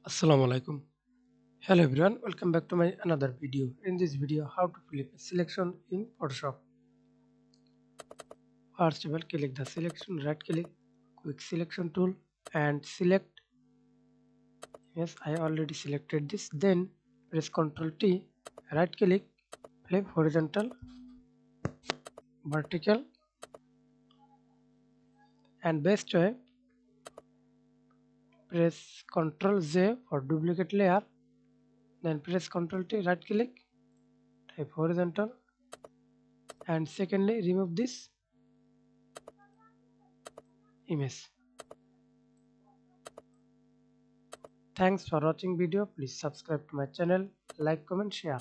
Assalamu alaikum. Hello everyone, welcome back to my another video. In this video, how to flip a selection in Photoshop. First of all, click the selection, right click, quick selection tool and select. Yes, I already selected this. Then press Ctrl T, right click, flip horizontal, vertical and best way, press Ctrl Z for duplicate layer. Then press Ctrl T, right click, type horizontal and secondly remove this image. Thanks for watching video. Please subscribe to my channel, like, comment, share.